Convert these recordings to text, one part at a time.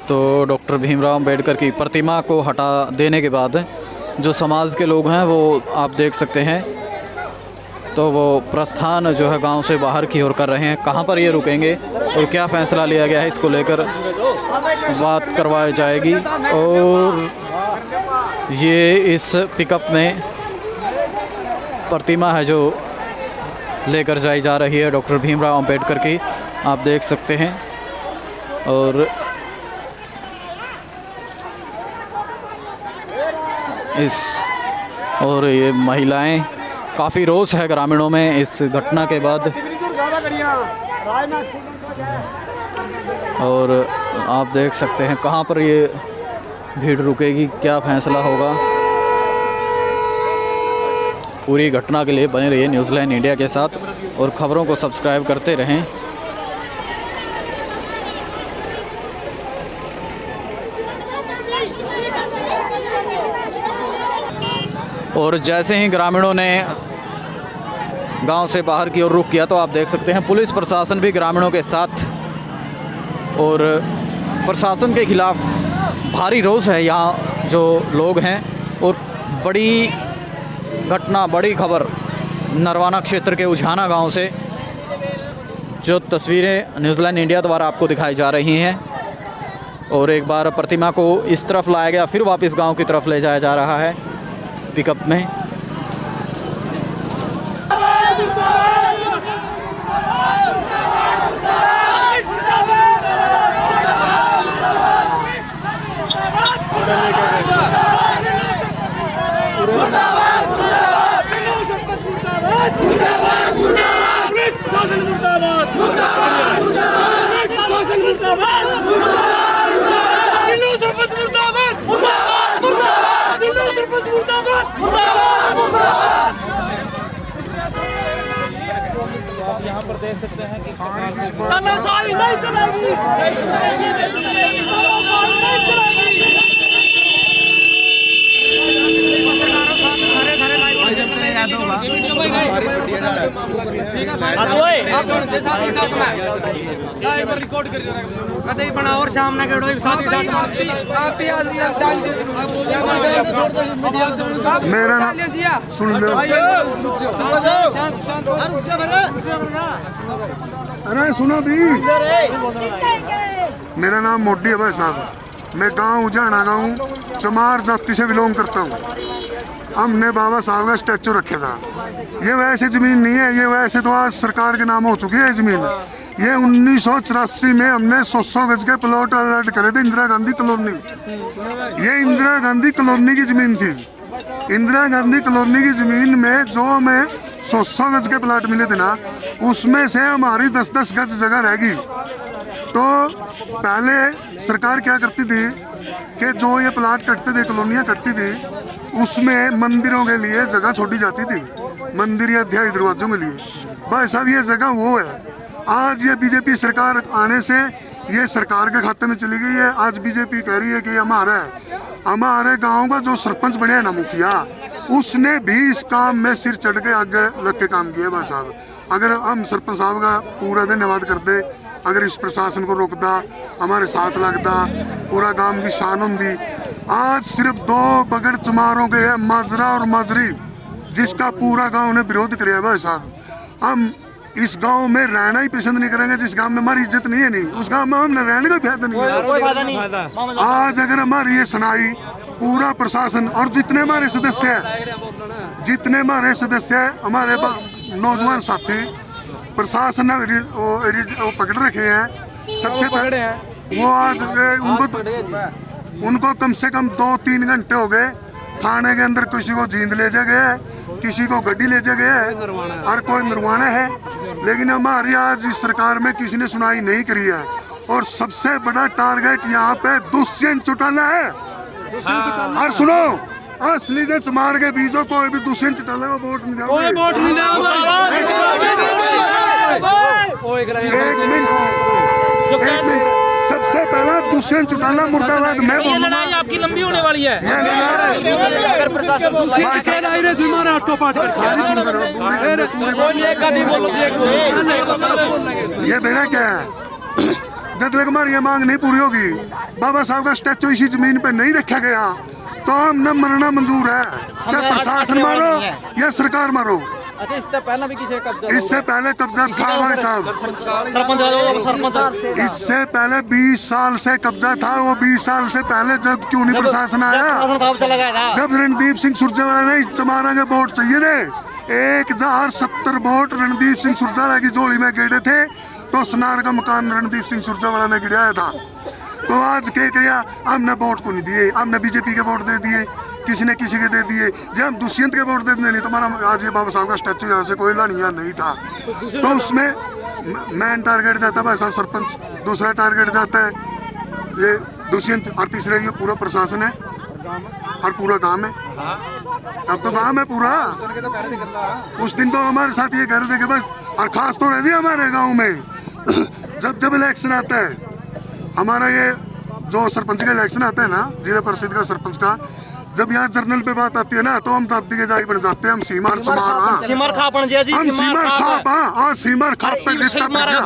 तो डॉक्टर भीमराव अंबेडकर की प्रतिमा को हटा देने के बाद जो समाज के लोग हैं वो आप देख सकते हैं, तो वो प्रस्थान जो है गांव से बाहर की ओर कर रहे हैं। कहां पर ये रुकेंगे और क्या फ़ैसला लिया गया है इसको लेकर बात करवाई जाएगी। और ये इस पिकअप में प्रतिमा है जो लेकर जाई जा रही है डॉक्टर भीमराव अंबेडकर की, आप देख सकते हैं। और ये महिलाएं, काफ़ी रोष है ग्रामीणों में इस घटना के बाद। और आप देख सकते हैं कहां पर ये भीड़ रुकेगी, क्या फैसला होगा। पूरी घटना के लिए बने रहिए न्यूज़ीलैंड इंडिया के साथ और ख़बरों को सब्सक्राइब करते रहें। और जैसे ही ग्रामीणों ने गांव से बाहर की ओर रुख किया तो आप देख सकते हैं पुलिस प्रशासन भी ग्रामीणों के साथ, और प्रशासन के खिलाफ भारी रोष है यहाँ जो लोग हैं। और बड़ी घटना, बड़ी खबर नरवाना क्षेत्र के उझाना गांव से जो तस्वीरें न्यूज़ीलैंड इंडिया द्वारा आपको दिखाई जा रही हैं। और एक बार प्रतिमा को इस तरफ लाया गया, फिर वापस गांव की तरफ ले जाया जा रहा है पिकअप में। आप यहाँ पर देख सकते हैं कि तानाशाही नहीं चलेगी, रिकॉर्ड कर कदे बना और शाम ना केड़ो साथ ही मेरा नाम सुन लो, अरे सुनो भी, मेरा नाम मोडी है भाई साहब। मैं गांव उजाना गाँव चमार जाति से बिलोंग करता हूँ। हमने बाबा साहब का स्टैचू रखे था। ये वैसे ज़मीन नहीं है, ये वैसे तो आज सरकार के नाम हो चुकी है ज़मीन। ये 1984 में हमने 100 गज के प्लॉट अलर्ट करे थे इंदिरा गांधी कॉलोनी। ये इंदिरा गांधी कॉलोनी की ज़मीन थी। इंदिरा गांधी कॉलोनी की ज़मीन में जो हमें 100 गज के प्लाट मिले थे ना, उसमें से हमारी 10-10 गज जगह रह गई। तो पहले सरकार क्या करती थी कि जो ये प्लाट कटते थे, कॉलोनियाँ कटती थी, उसमें मंदिरों के लिए जगह छोड़ी जाती थी, मंदिर या अध्याय दरवाजों के लिए। भाई साहब ये जगह वो है। आज ये बीजेपी सरकार आने से ये सरकार के खाते में चली गई है। आज बीजेपी कह रही है कि हमारे गांव का जो सरपंच बने है ना, मुखिया, उसने भी इस काम में सिर चढ़ के आगे लग के काम किया। भाई साहब अगर हम सरपंच साहब का पूरा धन्यवाद करते, अगर इस प्रशासन को रोकता, हमारे साथ लगता, पूरा गांव की शान होंगी। आज सिर्फ 2 बगड़ चमारों के है, माजरा और माजरी, जिसका पूरा गांव ने विरोध किया है। भाई साहब हम इस गांव में रहना ही पसंद नहीं करेंगे। जिस गांव में हमारी इज्जत नहीं है, नहीं उस गांव में हमने रहने का फायदा नहीं है। कोई फायदा नहीं। आज अगर हमारी ये सुनाई पूरा प्रशासन और जितने हमारे सदस्य है, हमारे नौजवान साथी, प्रशासन ने वो पकड़ रखे हैं। सबसे पहले वो आज उनको कम से कम 2-3 घंटे हो गए थाने के अंदर। किसी को जींद ले जा गया है, किसी को गड्डी ले जा गया है, हर कोई नरवाना है। लेकिन हमारी आज इस सरकार में किसी ने सुनाई नहीं करी है। और सबसे बड़ा टारगेट यहाँ पे दुष्यंत चौटाला है। और सुनो, असली के चमार के बीजों कोई भी दुष्यंत चौटाला को वोट नहीं देगा। एक मिनट, सबसे पहला दुष्यंत चौटाला मुर्दाबाद। मैं लड़ाई आपकी लंबी होने वाली है। अगर प्रशासन ये मेरा क्या है, जब तक हमारी ये मांग नहीं पूरी होगी, बाबा साहब का स्टैचू इसी जमीन पे नहीं रखा गया तो हम न मरना मंजूर है, चाहे प्रशासन मारो या सरकार मारो। अच्छा, इससे पहले भी किसी कब्जा इससे पहले कब्जा था भाई साहब, सरपंच इससे पहले 20 साल से कब्जा था। वो 20 साल से पहले जब क्यों नहीं प्रशासन आया? जब रणदीप सिंह सुरजेवाला ने चमारा के वोट चाहिए थे, 1070 वोट रणदीप सिंह सुरजेवाला की झोली में गिरे थे, तो सुनार का मकान रणदीप सिंह सुरजेवाला ने गिराया था। तो आज क्या किया? हमने वोट को नहीं दिए, हमने बीजेपी के वोट दे दिए, किसी ने किसी के दे दिए। जब हम दुष्यंत के वोट दे दिए नहीं, तुम्हारा आज ये बाबा साहब का स्टैचू यहाँ से कोई लानिया नहीं था। तो उसमें मेन टारगेट जाता है भाई साहब सरपंच, दूसरा टारगेट जाता है ये दुष्यंत, और तीसरा ये पूरा प्रशासन है और पूरा गांव है। अब तो गांव है पूरा। उस दिन तो हमारे साथ ये कह रहे थे कि बस, और खास तो रहती है हमारे गाँव में जब इलेक्शन आता है, हमारा ये जो सरपंच का इलेक्शन आता है ना, जिला परिषद का सरपंच का, जब यहाँ जर्नल पे बात आती है ना, तो हम दादी के जाई बन जाते हैं। हम सीमार चमार, हम सीमार खाप, आज सीमार खाप पे रेता पड़ गया,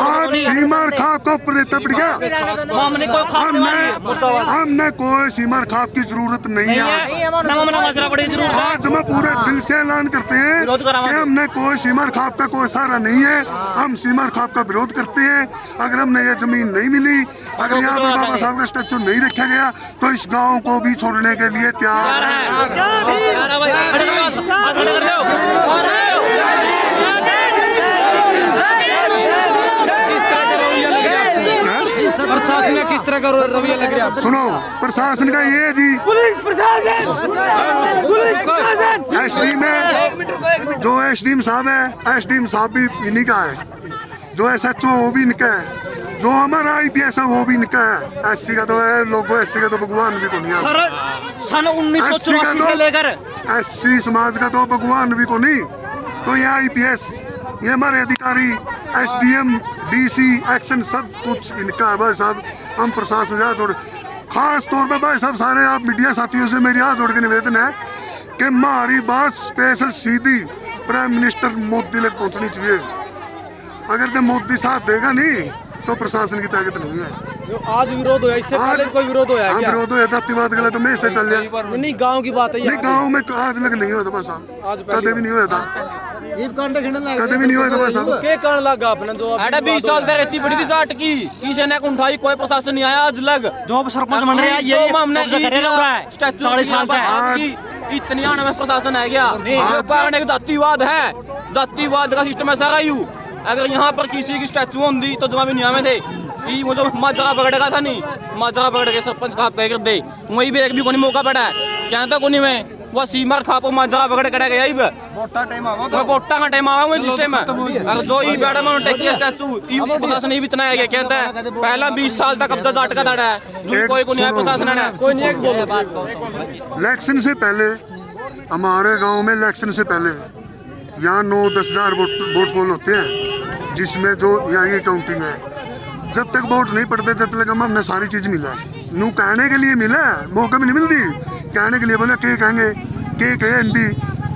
आज सीमार खाप का ऊपर रेता पड़ गया। हमने कोई सीमार खाप की जरूरत नहीं है। आज हम पूरे दिल से ऐलान करते हैं कि हमने कोई सीमार खाप का कोई सहारा नहीं है। हम सीमार खाप का विरोध करते हैं। अगर हमने ये जमीन नहीं मिली, अगर यहाँ पर बाबा साहब का स्टैचू नहीं रखा गया, तो इस गाँव को भी छोड़ने के लिए तैयार प्रशासन का किस तरह का रवैया लग रहा है? सुनो, प्रशासन का ये जी, एसडीएम में जो एसडीएम साहब है, एसडीएम साहब भी इन्हीं का है, जो एसएचओ वो भी इनका है, जो हमारा आईपीएस है वो भी इनका है। एससी का तो है लोगों, एससी का तो भगवान भी को नहीं है। सन 1984 से लेकर एससी समाज का तो भगवान भी को नहीं। तो ये आईपीएस, ये हमारे अधिकारी, एसडीएम, डीसी, एक्शन, सब कुछ इनका है भाई साहब। हम प्रशासन से हाथ जोड़, खास तौर पे भाई साहब सारे आप मीडिया साथियों से मेरी हाथ जोड़ के निवेदन है कि हमारी बात स्पेशल सीधी प्राइम मिनिस्टर मोदी तक पहुंचनी चाहिए। अगर जब मोदी साथ देगा नहीं तो प्रशासन की ताकत नहीं है। जो आज विरोध होया, इससे पहले कोई विरोध होया क्या? विरोध होया, जातिवाद गलत में इससे चल जाए। नहीं, गांव की बात है। नहीं, गांव में आज लग नहीं हुआ था बस, कदे भी नहीं हुआ था, कदे भी नहीं हुआ था बस। के कारण लगा अपना जो 20 साल तक इतनी बड़ी थी जाट की, किसी ने उठाई, कोई प्रशासन नहीं आया आज लग। जो सरपंच बन रहे हैं ये हमने स्टैचू 40 साल की इतनी आने में प्रशासन है क्या? एक जातिवाद है, जातिवाद का सिस्टम ऐसा है। अगर यहाँ पर किसी की स्टैचू होती तो जमा भी नहीं में थे, वो जो जगह पकड़ेगा था नहीं, जगह पकड़ के सरपंच खाप कह कर दे, वही भी एक भी कोई मौका पड़ा है क्या था कोनी में, वो सीमार खाप जगह पकड़ कर गया। वोटा का टाइम आवा वही सिस्टम है। अगर जो ही मैडम टेकिया स्टैचू प्रशासन ही इतना है कहता है, पहला 20 साल तक कब्जा जाट का धड़ा है, कोई को नहीं है प्रशासन है, कोई नहीं है। इलेक्शन से पहले हमारे गाँव में, इलेक्शन से पहले यहाँ 9-10 हजार वोट पोल होते हैं, जिसमें जो यहाँ की काउंटिंग है। जब तक वोट नहीं पड़ते जब तक हमने सारी चीज़ मिला है। नू कहने के लिए मिला है, मौका भी नहीं मिलती कहने के लिए। बोले के कहेंगे के कहे हिंदी,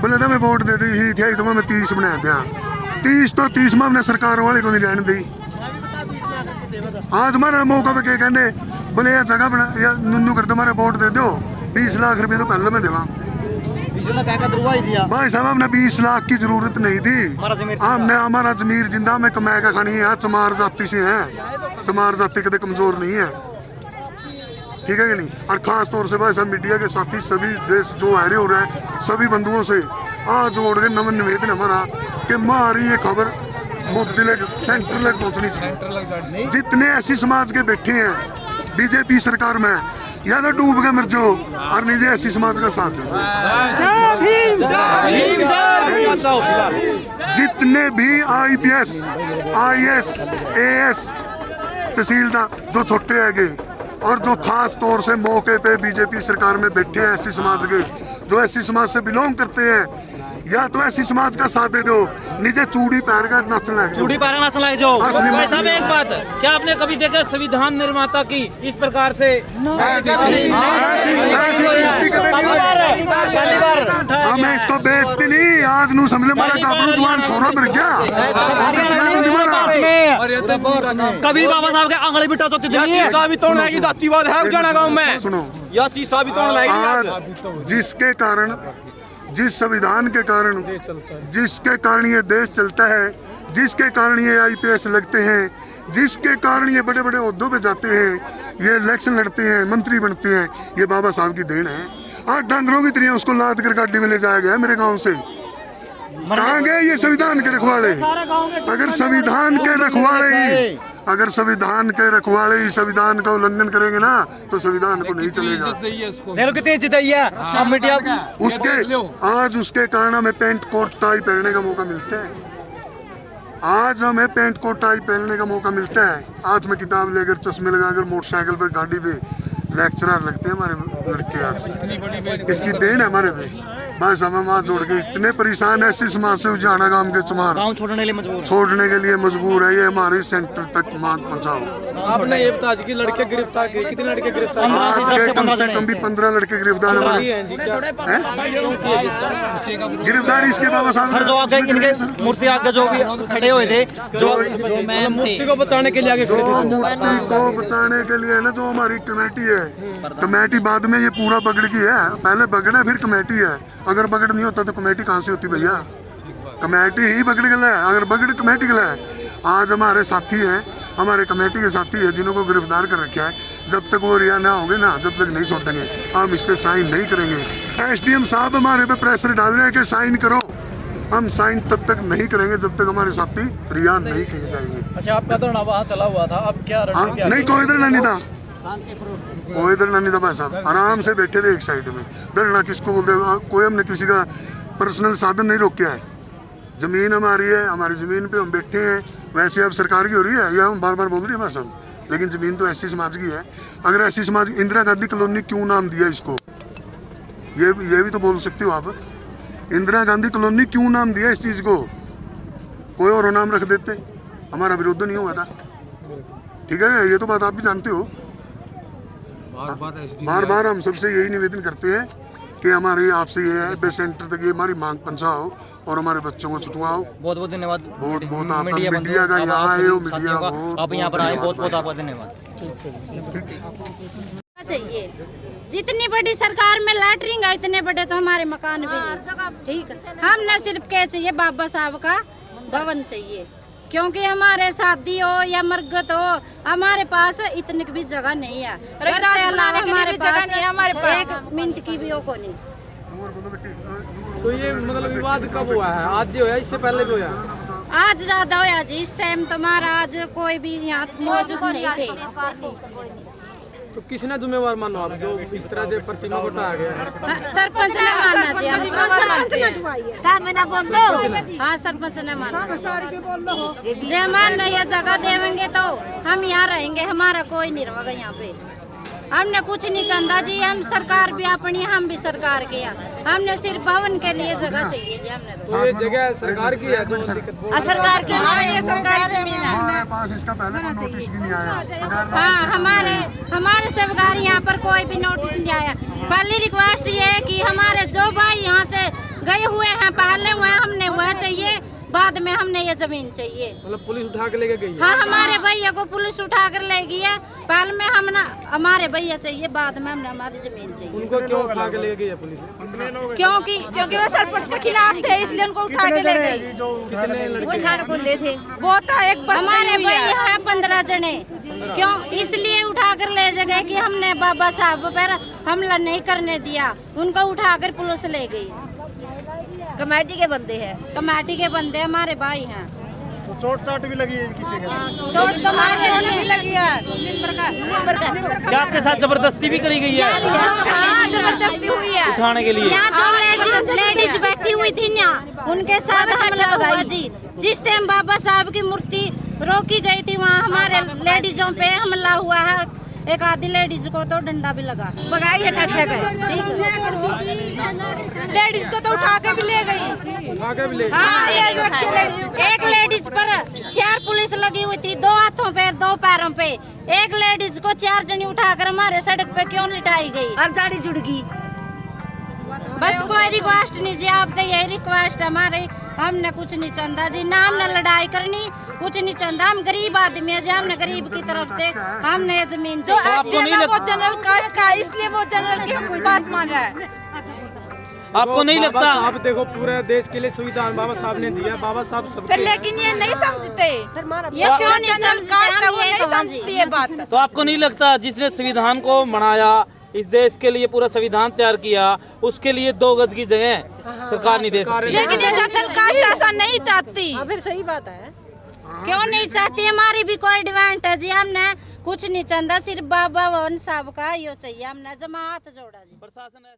बोले तो मैं वोट दे दी थी तो मैं 30 बनाया था, 30 तो 30 में हमने सरकार वाले को नहीं रहने दी। आज हमारा मौका पे के कहने, बोले यह जगह बना या नुनू कर तुम्हारे वोट दे दो, 20 लाख रुपये तो पहले में देवा। भाई साहब हमने 20 लाख की जरूरत नहीं थी, हमने हमारा जमीर जिंदा में कमाए का खानी है। चमार जाति से हैं, चमार जाति कदे कमजोर नहीं है, ठीक है कि नहीं। और खास तौर से भाई साहब मीडिया के साथी सभी देश जो हैरे हो रहे हैं, सभी बंधुओं से आज जोड़ के नमन निवेदन हमारा कि हमारी ये खबर मोदी लग, सेंटर लग पहुंचनी चाहिए। जितने ऐसी समाज के बैठे हैं बीजेपी सरकार में, या तो डूब के मर जाओ और नहीं ऐसी समाज का साथ दो। जितने भी आईपीएस, आईएएस, एएस, तहसीलदार जो छोटे हैगे और जो खास तौर से मौके पे बीजेपी सरकार में बैठे हैं ऐसी समाज के, जो ऐसी समाज से बिलोंग करते हैं, या तो ऐसी समाज का साथ दे दो, नीचे चूड़ी पैर का नाचने लगे, चूड़ी पैर नाचने लगे जो। साहब एक बात, क्या आपने कभी देखा संविधान निर्माता की इस प्रकार से? हमें इसको बेचती नहीं, आज नू समझ ले हमारा काबरू जवान छोरा मर गया। कभी बाबा साहब के आंगली बिटा तो कितनी है साबित होने लगी जातिवाद है उजाना गांव में सुनो यह चीज साबित होने लगी आज जिसके कारण जिस संविधान के कारण जिसके कारण ये देश चलता है, जिसके कारण ये आईपीएस लगते हैं, जिसके कारण ये बड़े बड़े ओहदों पे जाते हैं, ये इलेक्शन लड़ते हैं, मंत्री बनते हैं, ये बाबा साहब की देन है। आज डांगरों की तरह उसको लाद कर गाड़ी में ले जाया गया मेरे गांव से। कहाँ गए ये संविधान के रखवाले? अगर संविधान के रखवाले ही संविधान का उल्लंघन करेंगे ना तो संविधान को नहीं चलेगा। कितनी इज्जत है मीडिया उसके आज उसके कारण हमें पेंट कोट टाई पहनने का मौका मिलता है। आज हमें पेंट कोट टाई पहनने का मौका मिलता है। हाथ में किताब लेकर चश्मे लगाकर मोटरसाइकिल पर गाड़ी पे लेक्चरर लगते हैं हमारे लड़के। आज इसकी देन है हमारे पे। बस हम हाथ जोड़ के इतने परेशान है इसी समाज से उजाना गांव के चमार छोड़ने के लिए मजबूर है। ये हमारे सेंटर तक मांग पहुंचाओ। आपने ये बता कि लड़के गिरफ्तार किए, कितने लड़के गिरफ्तार? आज के कम से कम भी 15 लड़के गिरफ्तार हैं। गिरफ्तारी इसके बाबा साहब मूर्ति आगे जो भी खड़े हुए थे जो मूर्ति को बचाने के लिए आगे खड़े थे। मूर्ति को बचाने के लिए ना जो हमारी कमेटी है, कमेटी बाद में ये पूरा बगड़ की है। पहले बगड़ है फिर कमेटी है। अगर बगड़ नहीं होता तो कमेटी कहाँ से होती भैया? कमेटी ही बगड़ गया है। अगर बगड़ कमेटी गया है। आज हमारे साथी हैं, हमारे कमेटी के साथी हैं जिन्हों को गिरफ्तार कर रखा है। जब तक वो रिहा ना होंगे ना जब तक नहीं छोड़ेंगे। हम इस पे साइन नहीं करेंगे। एसडीएम साहब हमारे पे प्रेशर डाल रहे हैं कि साइन करो। हम साइन तब तक नहीं करेंगे जब तक हमारे साथी रिहा नहीं किए जाएंगे। अच्छा, आपका धरना वहाँ चला हुआ था, अब क्या नहीं कोई धरना नहीं था, कोई धरना नहीं था भाई साहब। आराम से बैठे थे एक साइड में। धरना किसको बोलते हैं? कोई हमने किसी का पर्सनल साधन नहीं रोका है। जमीन हमारी है, हमारी जमीन पे हम बैठे हैं। वैसे अब सरकार की हो रही है या हम बार बार बोल रही है भाई साहब, लेकिन जमीन तो ऐसी समाज की है। अगर ऐसी समाज इंदिरा गांधी कॉलोनी क्यों नाम दिया इसको? ये भी तो बोल सकते हो आप। इंदिरा गांधी कॉलोनी क्यों नाम दिया इस चीज को? कोई और नाम रख देते, हमारा विरोध नहीं हुआ था। ठीक है, ये तो बात आप भी जानते हो। बार बार हम सबसे यही निवेदन करते हैं कि हमारी आपसे ये है बेस सेंटर तक ये हमारी मांग पहुंचाओ और हमारे बच्चों को छुटवाओ। बहुत बहुत धन्यवाद। बहुत बहुत आपका मीडिया का यहाँ आए हो, मीडिया आप यहाँ पर आए, बहुत बहुत आपका धन्यवाद। चाहिए जितनी बड़ी सरकार में लैटरिंग है इतने बड़े तो हमारे मकान भी नहीं। ठीक है, हम न सिर्फ क्या चाहिए बाबा साहब का भवन चाहिए, क्योंकि हमारे शादी हो या मरगत हो हमारे पास इतनी भी जगह नहीं है। हमारे पास एक मिनट की भी हो को नहीं। तो ये मतलब विवाद कब हुआ है? आज जो है इससे पहले भी हुआ? आज ज्यादा होया जी। इस टाइम तुम्हारा आज कोई भी यहाँ मौजूद नहीं थे। तो किसने जिम्मेवार मानो आप जो इस तरह से प्रतिमा को ढाया गया है? सरपंच ने मानना चाहिए। हाँ, सरपंच ने मानना। जो हमारे ये जगह देवेंगे तो हम यहाँ रहेंगे, हमारा कोई नहीं रहेगा यहाँ पे। हमने कुछ नहीं चाहता जी। हम सरकार भी अपनी, हम भी सरकार के हैं। हमने सिर्फ भवन के लिए जगह चाहिए जी। हमने तो ये जगह सरकार की है जो सरकार से ये सरकारी जमीन है। हमारे पास इसका पहले कोई नोटिस भी नहीं आया। हाँ, हमारे सरकार यहाँ पर कोई भी नोटिस नहीं आया। पहली रिक्वेस्ट ये है कि हमारे जो भाई यहाँ से गए हुए हैं पहले हुए, हमने वह चाहिए, बाद में हमने ये जमीन चाहिए। मतलब पुलिस उठा के लेके गई? हाँ, हमारे भैया को पुलिस उठा कर ले गई है। पहले में हम ना हमारे भैया चाहिए, बाद में हमने हमारी जमीन चाहिए। उनको क्यों उठा के ले गई है पुलिस? क्योंकि वो सरपंच के खिलाफ थे, इसलिए उनको उठा के ले गई। कितने लड़के? वो तो एक बस हमारे भैया है 15 जने। क्यों? इसलिए उठा कर ले गए कि हमने बाबा साहब पर हमला नहीं करने दिया। उनको उठा कर पुलिस ले गई। कमेटी के बंदे हैं। कमेटी के बंदे हमारे भाई हैं। तो चोट चाट भी लगी है किसी के? चोट तो हमारे भी लगी है। क्या आपके साथ जबरदस्ती भी करी गई है? हाँ, जबरदस्ती हुई है उठाने के लिए। यहाँ जो लेडीज बैठी हुई थी ना, उनके साथ हमला हुआ जी। जिस टाइम बाबा साहब की मूर्ति रोकी गई थी वहाँ हमारे लेडीजों पे हमला हुआ है। एक आधी लेडीज को तो डंडा भी लगा, भगाई है ठक लेडीज को तो उठा के भी ले गई। हाँ, एक लेडीज पर 4 पुलिस लगी हुई थी, 2 हाथों पे 2 पैरों पे। एक लेडीज को 4 जनी उठाकर हमारे सड़क पे क्यों लिटाई गई? और गाड़ी जुड़ गई। बस कोई रिक्वेस्ट नहीं जी, आप तो यही रिक्वेस्ट हमारे, हमने कुछ नहीं चाहता जी, ना हमने लड़ाई करनी, कुछ नहीं चाहता। हम गरीब आदमी है जी, हमने गरीब की तरफ से हमने ये जमीन जो आपको नहीं वो जनरल कास्ट का, इसलिए वो जनरल की बात मान रहा है। आपको नहीं बाबा लगता? साहब देखो पूरे देश के लिए संविधान बाबा साहब ने दिया, बाबा साहब सब फिर लेकिन ये नहीं समझते, ये क्यों नहीं जनरल समझते, कास्ट का हम वो ये नहीं कहा जी। समझती है बात। तो आपको नहीं लगता जिसने संविधान को बनाया, इस देश के लिए पूरा संविधान तैयार किया, उसके लिए 2 गज की जगह सरकार नहीं दे सकती? लेकिन ये जनरल कास्ट ऐसा नहीं चाहती। फिर सही बात है। क्यों नहीं चाहती, हमारी भी कोई डिमांड है जी, हमने कुछ नहीं चाहता, सिर्फ बाबा भवन साहब का यो चाहिए, हमने जमात जोड़ा जी। प्रशासन